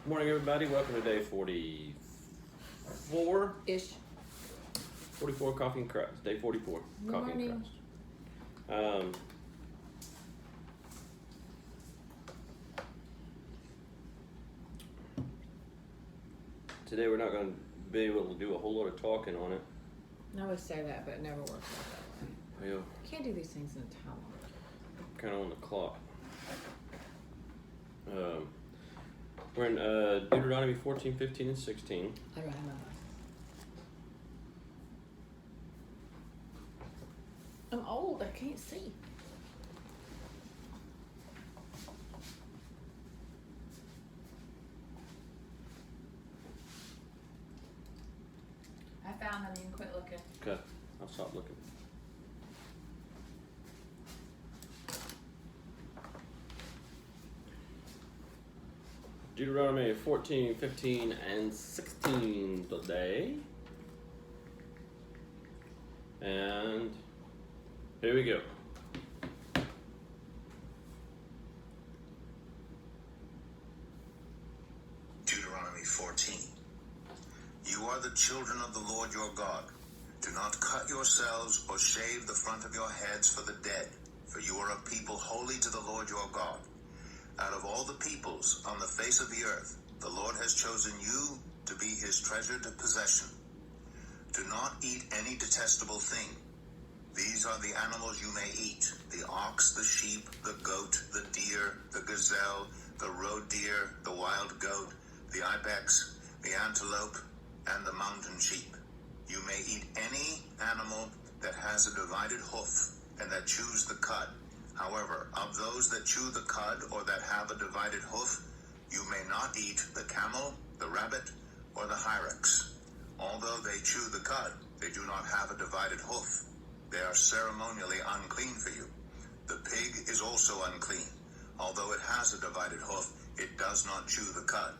Morning, everybody. Welcome to day 44. Ish. 44 Coffee and Crust. Day 44. Good Coffee and morning. Crust. Today we're not going to be able to do a whole lot of talking on it. I always say that, but it never works out that way. Well, You can't do these things in a time. kind of on the clock. We're in Deuteronomy 14, 15, and 16. I don't know. I'm old. I can't see. I found them. You can quit looking. Okay, I'll stop looking. Deuteronomy 14, 15, and 16 today. And here we go. Deuteronomy 14. You are the children of the Lord your God. Do not cut yourselves or shave the front of your heads for the dead, for you are a people holy to the Lord your God. Out of all the peoples on the face of the earth, the Lord has chosen you to be his treasured possession. Do not eat any detestable thing. These are the animals you may eat: the ox, the sheep, the goat, the deer, the gazelle, the roe deer, the wild goat, the ibex, the antelope, and the mountain sheep. You may eat any animal that has a divided hoof and that chews the cud. However, of those that chew the cud or that have a divided hoof, you may not eat the camel, the rabbit, or the hyrax. Although they chew the cud, they do not have a divided hoof. They are ceremonially unclean for you. The pig is also unclean. Although it has a divided hoof, it does not chew the cud.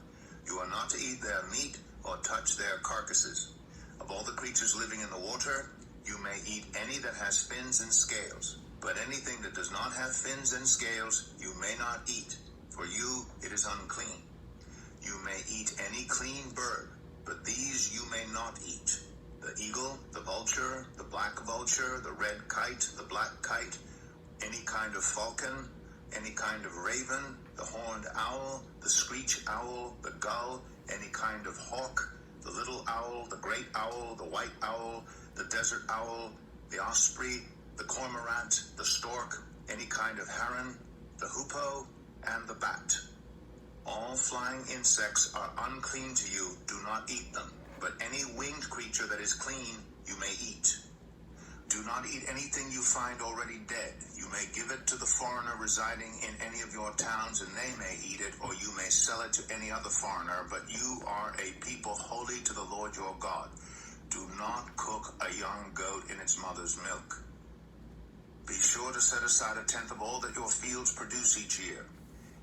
You are not to eat their meat or touch their carcasses. Of all the creatures living in the water, you may eat any that has fins and scales. But anything that does not have fins and scales, you may not eat. For you, it is unclean. You may eat any clean bird, but these you may not eat: the eagle, the vulture, the black vulture, the red kite, the black kite, any kind of falcon, any kind of raven, the horned owl, the screech owl, the gull, any kind of hawk, the little owl, the great owl, the white owl, the desert owl, the osprey, the cormorant, the stork, any kind of heron, the hoopoe, and the bat. All flying insects are unclean to you. Do not eat them. But any winged creature that is clean, you may eat. Do not eat anything you find already dead. You may give it to the foreigner residing in any of your towns, and they may eat it, or you may sell it to any other foreigner. But you are a people holy to the Lord your God. Do not cook a young goat in its mother's milk. Be sure to set aside a tenth of all that your fields produce each year.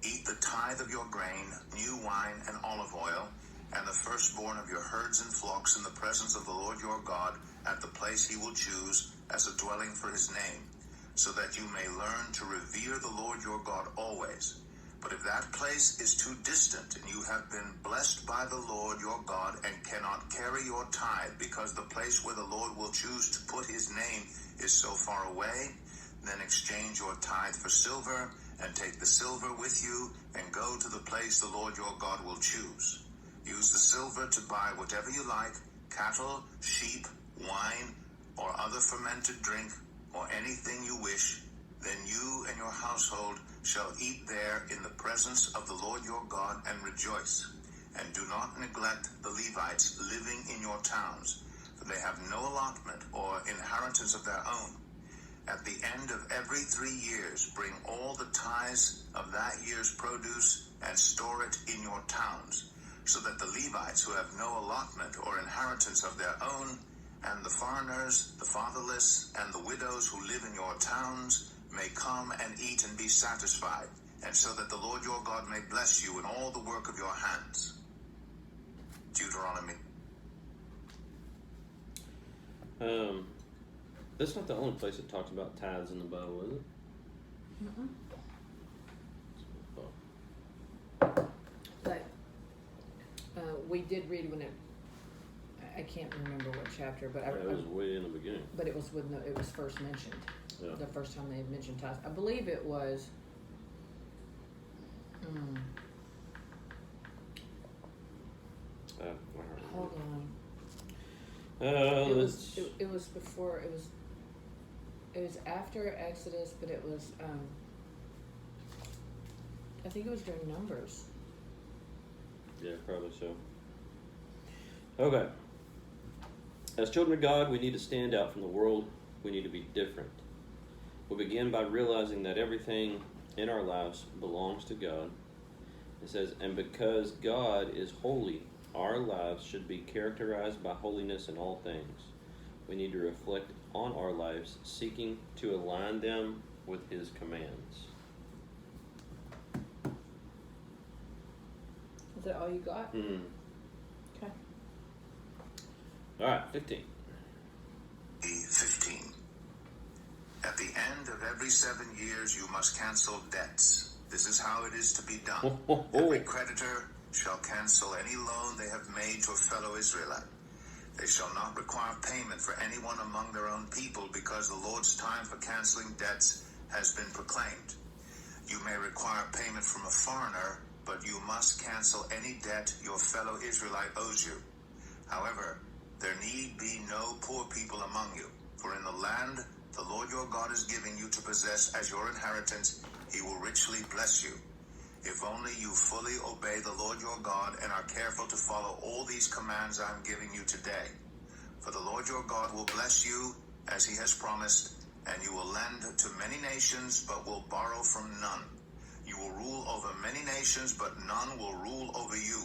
Eat the tithe of your grain, new wine, and olive oil, and the firstborn of your herds and flocks in the presence of the Lord your God at the place he will choose as a dwelling for his name, so that you may learn to revere the Lord your God always. But if that place is too distant and you have been blessed by the Lord your God and cannot carry your tithe because the place where the Lord will choose to put his name is so far away, then exchange your tithe for silver and take the silver with you and go to the place the Lord your God will choose. Use the silver to buy whatever you like: cattle, sheep, wine, or other fermented drink, or anything you wish. Then you and your household shall eat there in the presence of the Lord your God and rejoice. And do not neglect the Levites living in your towns, for they have no allotment or inheritance of their own. At the end of every 3 years, bring all the tithes of that year's produce and store it in your towns, so that the Levites who have no allotment or inheritance of their own, and the foreigners, the fatherless, and the widows who live in your towns may come and eat and be satisfied, and so that the Lord your God may bless you in all the work of your hands. Deuteronomy. That's not the only place it talks about tithes in the Bible, is it? Mm-mm. Oh. But did read when I can't remember what chapter, but It was way in the beginning. but it was when it was first mentioned. Yeah. The first time they had mentioned tithes. I believe it was. Hold on. It was before. It was after Exodus, but it was. I think it was during Numbers. Yeah, probably so. Okay. As children of God, we need to stand out from the world. We need to be different. We begin by realizing that everything in our lives belongs to God. It says, and because God is holy, our lives should be characterized by holiness in all things. We need to reflect on our lives, seeking to align them with His commands. Is that all you got? Mm. Okay. All right, 15. 15. At the end of every 7 years, you must cancel debts. This is how it is to be done. Every creditor shall cancel any loan they have made to a fellow Israelite. They shall not require payment for anyone among their own people, because the Lord's time for canceling debts has been proclaimed. You may require payment from a foreigner, but you must cancel any debt your fellow Israelite owes you. However, there need be no poor people among you, for in the land the Lord your God is giving you to possess as your inheritance, He will richly bless you. If only you fully obey the Lord your God and are careful to follow all these commands I am giving you today. For the Lord your God will bless you as He has promised, and you will lend to many nations, but will borrow from none. You will rule over many nations, but none will rule over you.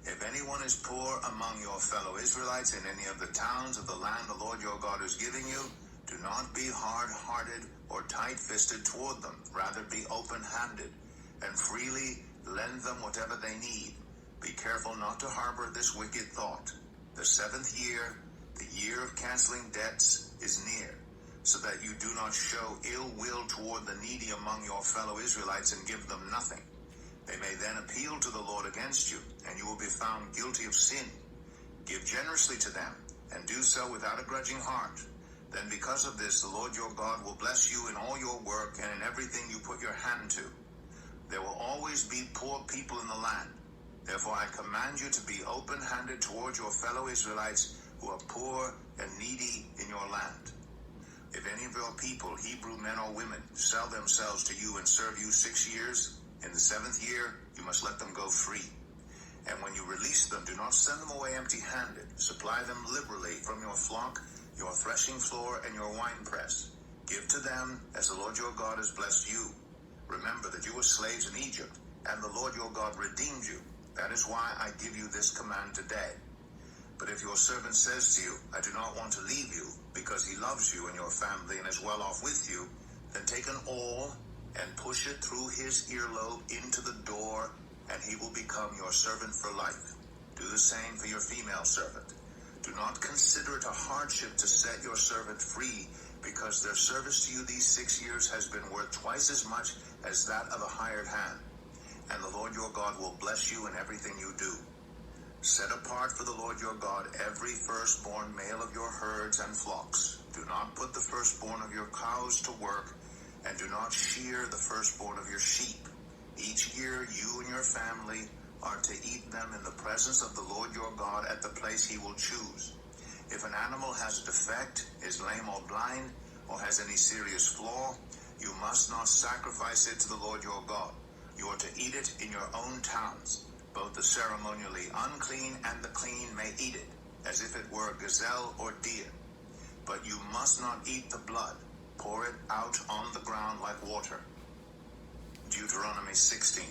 If anyone is poor among your fellow Israelites in any of the towns of the land the Lord your God is giving you, do not be hard-hearted or tight-fisted toward them. Rather, be open-handed and freely lend them whatever they need. Be careful not to harbor this wicked thought. The 7th year, the year of canceling debts, is near, so that you do not show ill will toward the needy among your fellow Israelites and give them nothing. They may then appeal to the Lord against you, and you will be found guilty of sin. Give generously to them, and do so without a grudging heart. Then because of this, the Lord your God will bless you in all your work and in everything you put your hand to. There will always be poor people in the land. Therefore I command you to be open-handed toward your fellow Israelites who are poor and needy in your land. If any of your people, Hebrew men or women, sell themselves to you and serve you 6 years, in the 7th year you must let them go free. And when you release them, do not send them away empty-handed. Supply them liberally from your flock, your threshing floor, and your winepress. Give to them as the Lord your God has blessed you. Remember that you were slaves in Egypt, and the Lord your God redeemed you. That is why I give you this command today. But if your servant says to you, I do not want to leave you, because he loves you and your family and is well off with you, then take an awl and push it through his earlobe into the door, and he will become your servant for life. Do the same for your female servant. Do not consider it a hardship to set your servant free, because their service to you these 6 years has been worth twice as much as that of a hired hand. And the Lord your God will bless you in everything you do. Set apart for the Lord your God every firstborn male of your herds and flocks. Do not put the firstborn of your cows to work, and do not shear the firstborn of your sheep. Each year you and your family are to eat them in the presence of the Lord your God at the place he will choose. If an animal has a defect, is lame or blind, or has any serious flaw, you must not sacrifice it to the Lord your God. You are to eat it in your own towns. Both the ceremonially unclean and the clean may eat it, as if it were a gazelle or deer. But you must not eat the blood. Pour it out on the ground like water. Deuteronomy 16.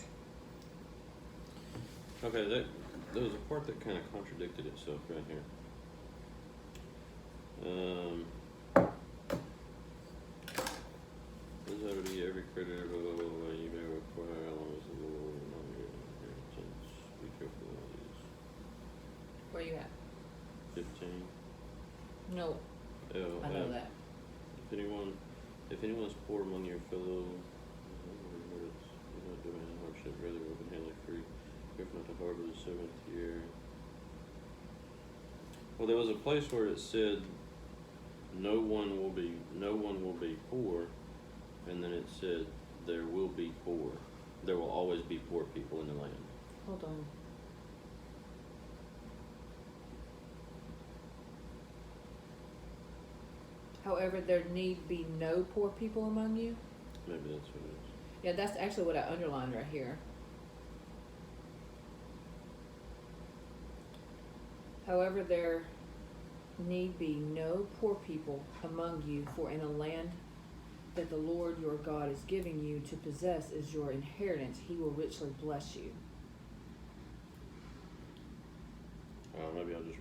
Okay, there was a part that kind of contradicted itself right here. This ought to be every creditor, blah, blah, blah, blah, you may require how long is the Lord among your inheritance. Be careful of these. Where you at? 15. No, Oh, I know that. If anyone's poor among your fellow, you're not doing hardship, rather open-handedly free. Careful not to harbor the 7th year. Well, there was a place where it said, no one will be poor, and then it said, there will be poor. There will always be poor people in the land. Hold on. However, there need be no poor people among you. Maybe that's what it is. Yeah, that's actually what I underlined right here. However, there need be no poor people among you, for in a land that the Lord your God is giving you to possess as your inheritance, he will richly bless you. Maybe I just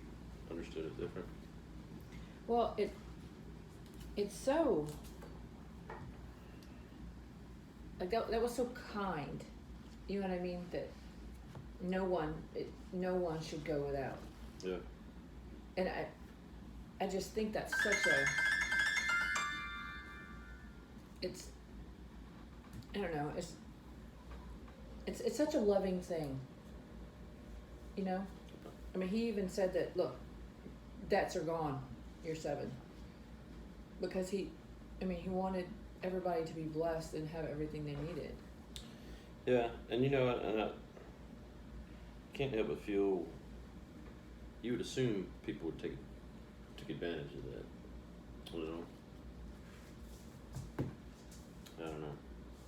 understood it different. Well, it's so, like that was so kind. You know what I mean? That no one should go without. Yeah. And I just think that's such a, it's, I don't know, it's such a loving thing, you know? I mean, he even said that, look, debts are gone, year 7. Because he wanted everybody to be blessed and have everything they needed. Yeah, and you know, and I can't help but feel, you would assume people would take advantage of that. I don't know.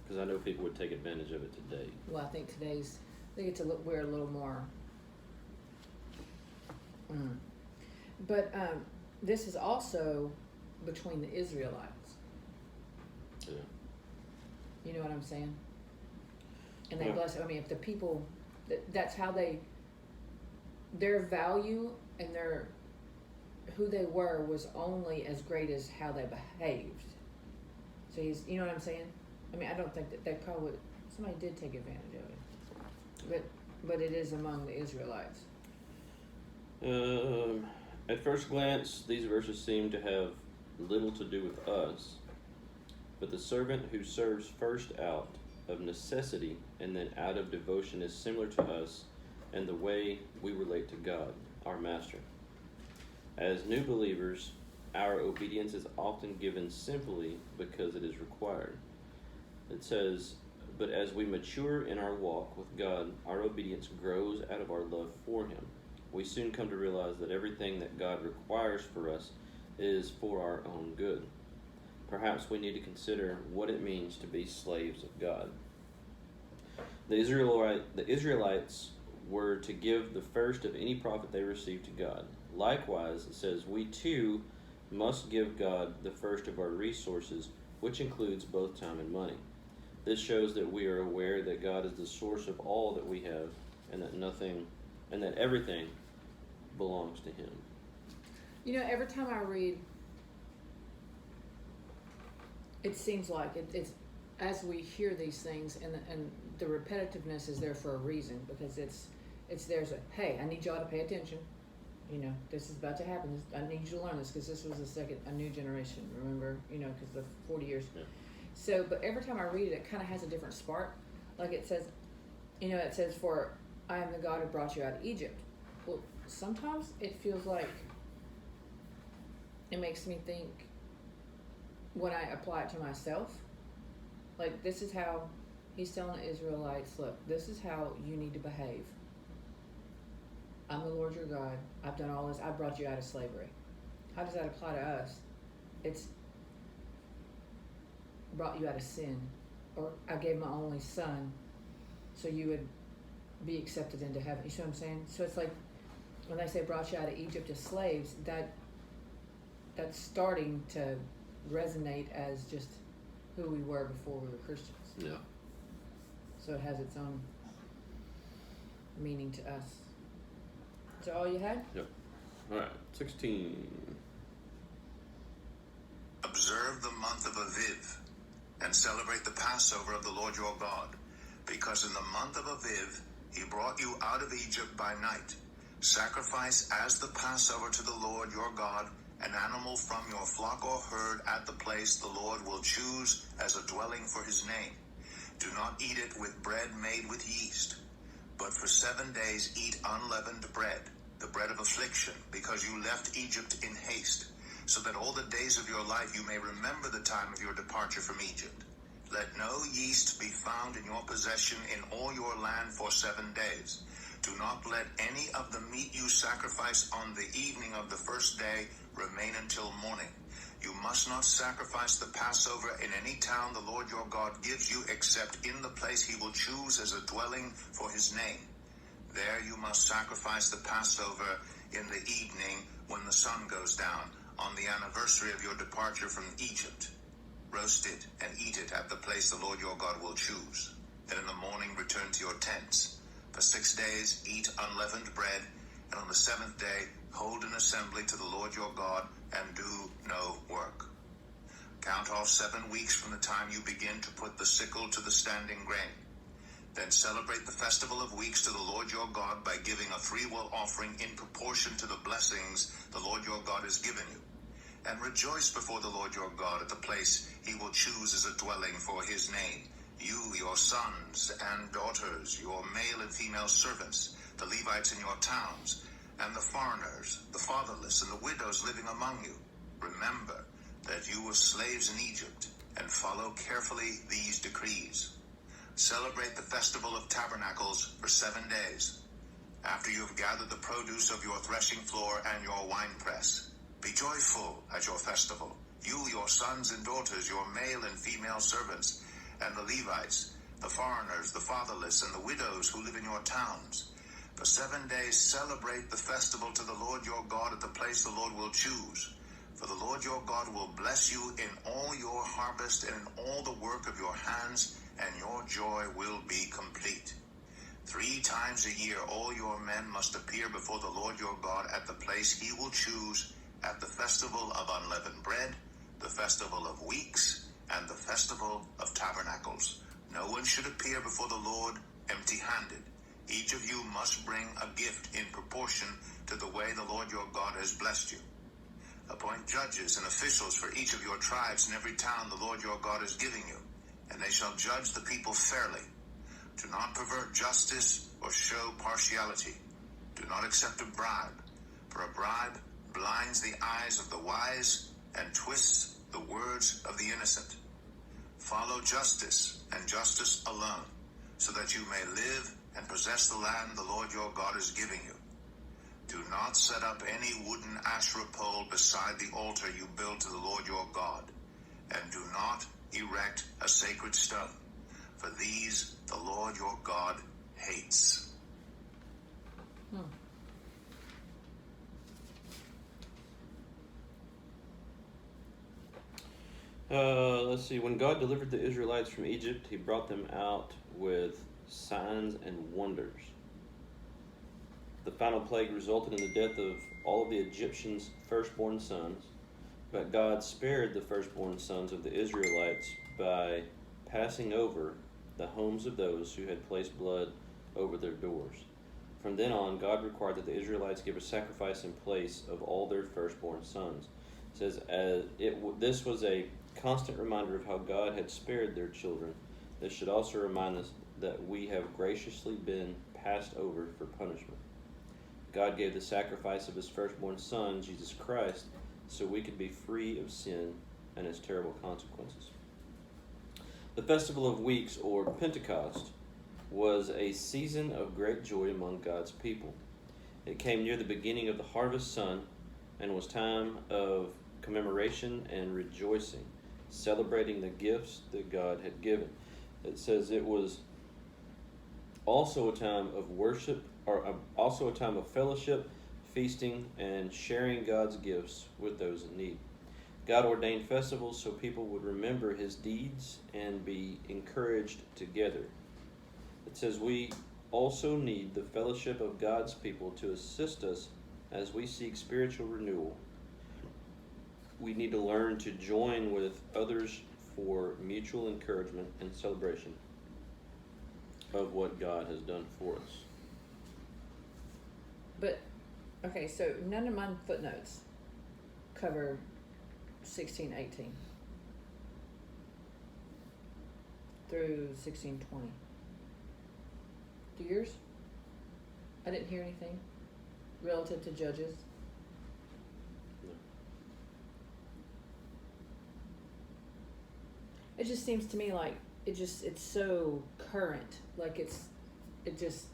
Because I know people would take advantage of it today. Well, I think we're a little more. But this is also between the Israelites. Yeah. You know what I'm saying? And they Yeah. bless. I mean, if the people, that's how their value and who they were was only as great as how they behaved. So you know what I'm saying? I mean, I don't think that they probably, somebody did take advantage of it, but it is among the Israelites. At first glance, these verses seem to have little to do with us, but the servant who serves first out of necessity and then out of devotion is similar to us and the way we relate to God, our Master. As new believers, our obedience is often given simply because it is required. It says, but as we mature in our walk with God, our obedience grows out of our love for Him. We soon come to realize that everything that God requires for us is for our own good. Perhaps we need to consider what it means to be slaves of God. The Israelites were to give the first of any profit they received to God. Likewise, it says, we too must give God the first of our resources, which includes both time and money. This shows that we are aware that God is the source of all that we have, and that everything belongs to Him. You know, every time I read, it seems like it's as we hear these things, and the repetitiveness is there for a reason, because there's a, hey, I need y'all to pay attention. You know, this is about to happen. I need you to learn this, because this was a new generation. Remember, you know, because the 40 years. Yeah. So, but every time I read it, it kind of has a different spark. Like it says, you know, for I am the God who brought you out of Egypt. Well, sometimes it feels like it makes me think when I apply it to myself. Like, this is how he's telling the Israelites, look, this is how you need to behave. I'm the Lord your God. I've done all this. I brought you out of slavery. How does that apply to us? It's brought you out of sin. Or I gave my only son so you would be accepted into heaven. You see what I'm saying? So it's like when they say brought you out of Egypt as slaves, that's starting to resonate as just who we were before we were Christians. Yeah. So it has its own meaning to us. Is that all you had? Yep. All right. 16. Observe the month of Aviv and celebrate the Passover of the Lord your God, because in the month of Aviv he brought you out of Egypt by night. Sacrifice as the Passover to the Lord your God an animal from your flock or herd at the place the Lord will choose as a dwelling for his name. Do not eat it with bread made with yeast, but for 7 days eat unleavened bread. the bread of affliction, because you left Egypt in haste, so that all the days of your life you may remember the time of your departure from Egypt. Let no yeast be found in your possession in all your land for 7 days. Do not let any of the meat you sacrifice on the evening of the first day remain until morning. You must not sacrifice the Passover in any town the Lord your God gives you, except in the place he will choose as a dwelling for his name. There you must sacrifice the Passover in the evening when the sun goes down, on the anniversary of your departure from Egypt. Roast it and eat it at the place the Lord your God will choose. Then in the morning return to your tents. For 6 days eat unleavened bread, and on the 7th day hold an assembly to the Lord your God, and do no work. Count off 7 weeks from the time you begin to put the sickle to the standing grain. Then celebrate the festival of weeks to the Lord your God by giving a freewill offering in proportion to the blessings the Lord your God has given you. And rejoice before the Lord your God at the place he will choose as a dwelling for his name. You, your sons and daughters, your male and female servants, the Levites in your towns, and the foreigners, the fatherless, and the widows living among you. Remember that you were slaves in Egypt, and follow carefully these decrees. Celebrate the festival of tabernacles for 7 days. After you have gathered the produce of your threshing floor and your winepress, be joyful at your festival, you, your sons and daughters, your male and female servants, and the Levites, the foreigners, the fatherless, and the widows who live in your towns. For 7 days celebrate the festival to the Lord your God at the place the Lord will choose. For the Lord your God will bless you in all your harvest and in all the work of your hands, and your joy will be complete. 3 times a year all your men must appear before the Lord your God at the place he will choose, at the festival of unleavened bread, the festival of weeks, and the festival of tabernacles. No one should appear before the Lord empty-handed. Each of you must bring a gift in proportion to the way the Lord your God has blessed you. Appoint judges and officials for each of your tribes in every town the Lord your God is giving you, and they shall judge the people fairly. Do not pervert justice or show partiality. Do not accept a bribe, for a bribe blinds the eyes of the wise and twists the words of the innocent. Follow justice and justice alone, so that you may live and possess the land the Lord your God is giving you. Do not set up any wooden Asherah pole beside the altar you build to the Lord your God, and do not erect a sacred stone, for these the Lord your God hates. Let's see. When God delivered the Israelites from Egypt, he brought them out with signs and wonders. The final plague resulted in the death of all of the Egyptians' firstborn sons, but God spared the firstborn sons of the Israelites by passing over the homes of those who had placed blood over their doors. From then on, God required that the Israelites give a sacrifice in place of all their firstborn sons. It says, this was a constant reminder of how God had spared their children. This should also remind us that we have graciously been passed over for punishment. God gave the sacrifice of his firstborn son, Jesus Christ, so we could be free of sin and its terrible consequences. The Festival of Weeks, or Pentecost, was a season of great joy among God's people. It came near the beginning of the harvest sun and was time of commemoration and rejoicing, celebrating the gifts that God had given. It says it was also a time of worship, or also a time of fellowship, feasting, and sharing God's gifts with those in need. God ordained festivals so people would remember his deeds and be encouraged together. It says we also need the fellowship of God's people to assist us as we seek spiritual renewal. We need to learn to join with others for mutual encouragement and celebration of what God has done for us. But, okay, so none of my footnotes cover 16:18 through 16:20. Do yours? I didn't hear anything. relative to Judges? No. It just seems to me like it's so current. Like it just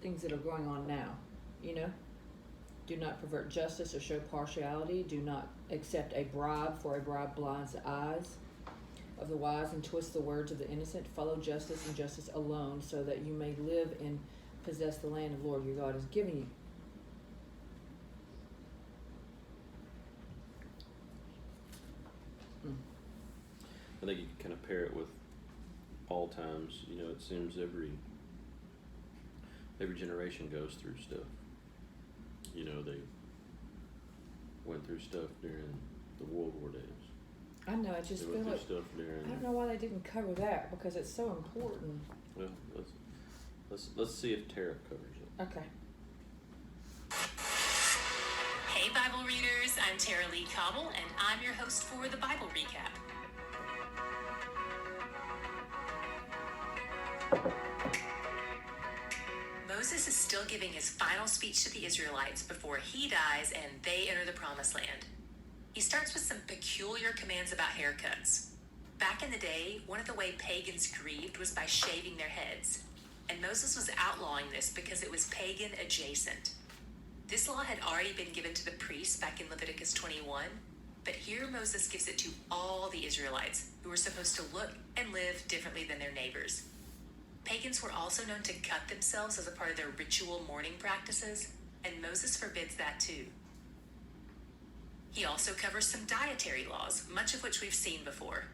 things that are going on now, you know? Do not pervert justice or show partiality. Do not accept a bribe, for a bribe blinds the eyes of the wise and twists the words of the innocent. Follow justice and justice alone, so that you may live and possess the land the Lord your God is giving you. I think you can kind of pair it with all times. You know, it seems every generation goes through stuff. You know, they went through stuff during the World War days. I know, I just They feel went like through stuff during. I don't know why they didn't cover that, because it's so important. Well, let's see if Tara covers it. Okay. Hey Bible readers, I'm Tara Lee Cobble, and I'm your host for the Bible Recap. Moses is still giving his final speech to the Israelites before he dies and they enter the Promised Land. He starts with some peculiar commands about haircuts. Back in the day, one of the way pagans grieved was by shaving their heads, and Moses was outlawing this because it was pagan adjacent. This law had already been given to the priests back in Leviticus 21, but here Moses gives it to all the Israelites, who were supposed to look and live differently than their neighbors. Pagans were also known to cut themselves as a part of their ritual mourning practices, and Moses forbids that too. He also covers some dietary laws, much of which we've seen before.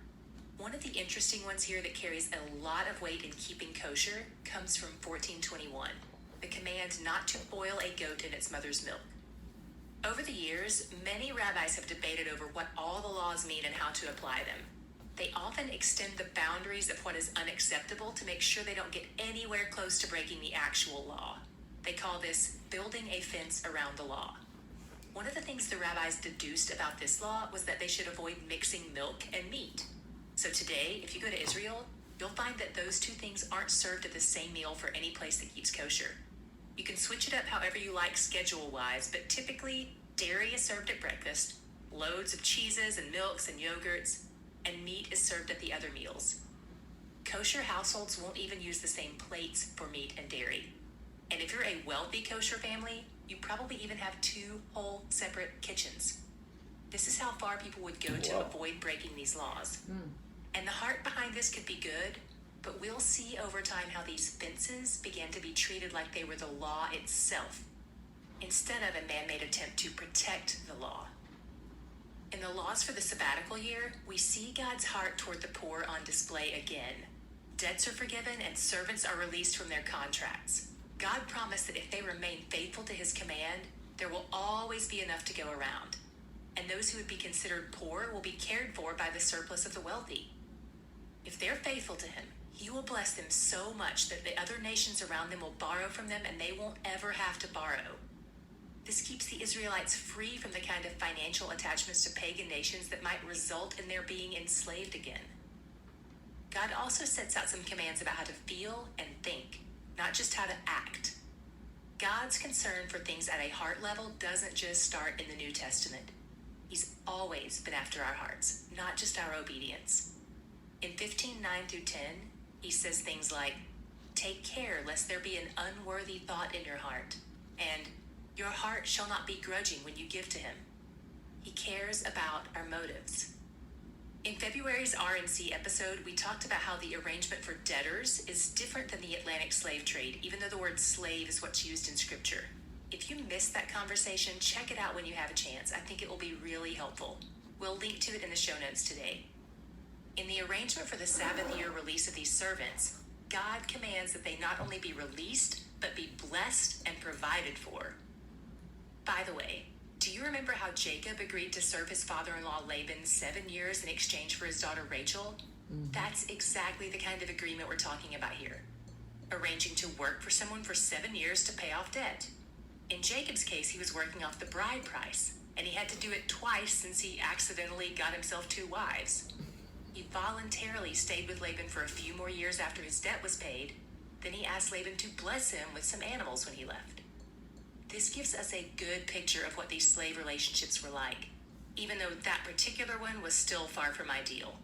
One of the interesting ones here that carries a lot of weight in keeping kosher comes from 1421, the command not to boil a goat in its mother's milk. Over the years, many rabbis have debated over what all the laws mean and how to apply them. They often extend the boundaries of what is unacceptable to make sure they don't get anywhere close to breaking the actual law. They call this building a fence around the law. One of the things the rabbis deduced about this law was that they should avoid mixing milk and meat. So today, if you go to Israel, you'll find that those two things aren't served at the same meal for any place that keeps kosher. You can switch it up however you like schedule-wise, but typically, dairy is served at breakfast, loads of cheeses and milks and yogurts, and meat is served at the other meals. Kosher households won't even use the same plates for meat and dairy. And if you're a wealthy kosher family, you probably even have 2 whole separate kitchens. This is how far people would go to avoid breaking these laws. And the heart behind this could be good, but we'll see over time how these fences began to be treated like they were the law itself, instead of a man-made attempt to protect the law. In the laws for the sabbatical year, we see God's heart toward the poor on display again. Debts are forgiven and servants are released from their contracts. God promised that if they remain faithful to his command, there will always be enough to go around. And those who would be considered poor will be cared for by the surplus of the wealthy. If they're faithful to him, he will bless them so much that the other nations around them will borrow from them and they won't ever have to borrow. This keeps the Israelites free from the kind of financial attachments to pagan nations that might result in their being enslaved again. God also sets out some commands about how to feel and think, not just how to act. God's concern for things at a heart level doesn't just start in the New Testament. He's always been after our hearts, not just our obedience. In 15:9-10, he says things like, "Take care lest there be an unworthy thought in your heart," and "Your heart shall not be grudging when you give to him." He cares about our motives. In February's RNC episode, we talked about how the arrangement for debtors is different than the Atlantic slave trade, even though the word slave is what's used in Scripture. If you missed that conversation, check it out when you have a chance. I think it will be really helpful. We'll link to it in the show notes today. In the arrangement for the Sabbath year release of these servants, God commands that they not only be released, but be blessed and provided for. By the way, do you remember how Jacob agreed to serve his father-in-law Laban 7 years in exchange for his daughter Rachel? That's exactly the kind of agreement we're talking about here. Arranging to work for someone for 7 years to pay off debt. In Jacob's case, he was working off the bride price, and he had to do it twice since he accidentally got himself 2 wives. He voluntarily stayed with Laban for a few more years after his debt was paid. Then he asked Laban to bless him with some animals when he left. This gives us a good picture of what these slave relationships were like, even though that particular one was still far from ideal.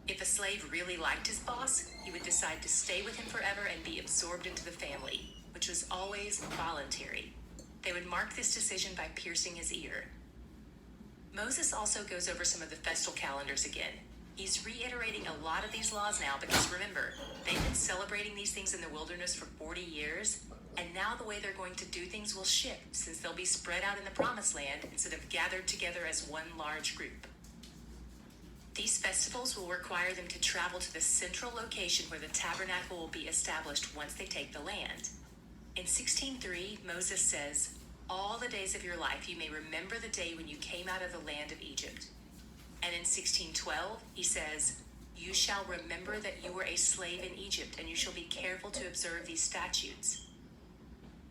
If a slave really liked his boss, he would decide to stay with him forever and be absorbed into the family, which was always voluntary. They would mark this decision by piercing his ear. Moses also goes over some of the festal calendars again. He's reiterating a lot of these laws now because remember, they've been celebrating these things in the wilderness for 40 years, and now the way they're going to do things will shift since they'll be spread out in the promised land instead of gathered together as one large group. These festivals will require them to travel to the central location where the tabernacle will be established once they take the land. In 16:3, Moses says, "All the days of your life you may remember the day when you came out of the land of Egypt." And in 16:12, he says, "You shall remember that you were a slave in Egypt, and you shall be careful to observe these statutes."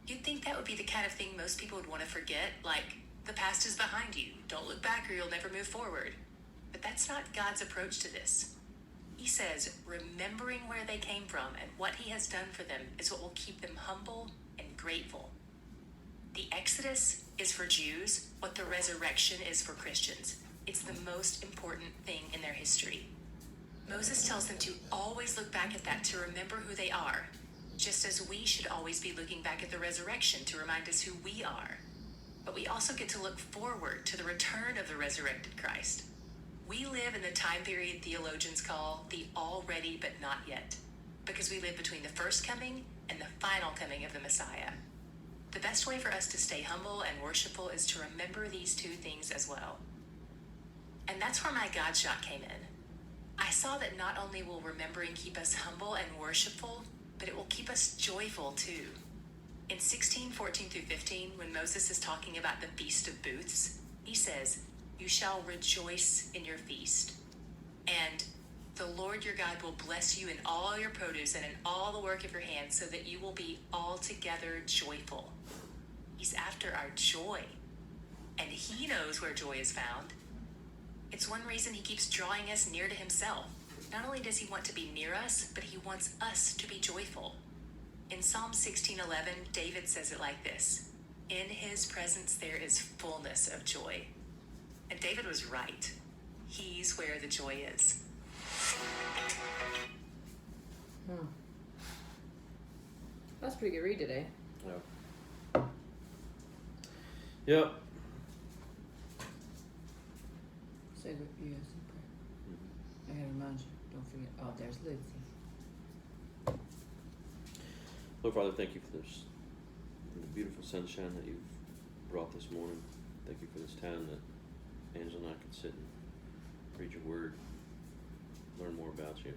You'd think that would be the kind of thing most people would want to forget, like, the past is behind you, don't look back or you'll never move forward. But that's not God's approach to this. He says, remembering where they came from and what he has done for them is what will keep them humble and grateful. The Exodus is for Jews what the resurrection is for Christians. It's the most important thing in their history. Moses tells them to always look back at that to remember who they are, just as we should always be looking back at the resurrection to remind us who we are. But we also get to look forward to the return of the resurrected Christ. We live in the time period theologians call the already but not yet, because we live between the first coming and the final coming of the Messiah. The best way for us to stay humble and worshipful is to remember these two things as well. And that's where my God shot came in. I saw that not only will remembering keep us humble and worshipful, but it will keep us joyful too. In 16:14-15, when Moses is talking about the Feast of Booths, he says, "You shall rejoice in your feast, and the Lord your God will bless you in all your produce and in all the work of your hands, so that you will be altogether joyful." He's after our joy, and he knows where joy is found. It's one reason he keeps drawing us near to himself. Not only does he want to be near us, but he wants us to be joyful. In Psalm 16:11, David says it like this, "In his presence there is fullness of joy." And David was right. He's where the joy is. That's a pretty good read today. Yeah. Yep. Say what you guys in prayer. I gotta remind you, don't forget. Oh, there's Lucy. Lord Father, thank you for this, for the beautiful sunshine that you've brought this morning. Thank you for this time that Angela and I can sit and read your word, learn more about you.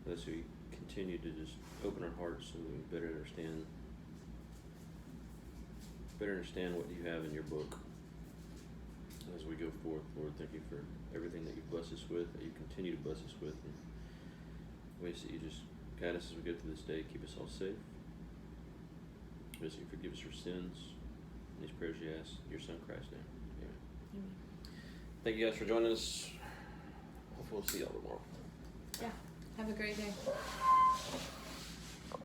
As we continue to just open our hearts so that we better understand what you have in your book. As we go forth, Lord, thank you for everything that you bless us with, that you continue to bless us with, and ways that you just guide us as we go through this day, keep us all safe. As you forgive us our sins. In these prayers you ask, in your Son Christ's name. Amen. Thank you guys for joining us. Hopefully we'll see y'all tomorrow. Yeah. Have a great day.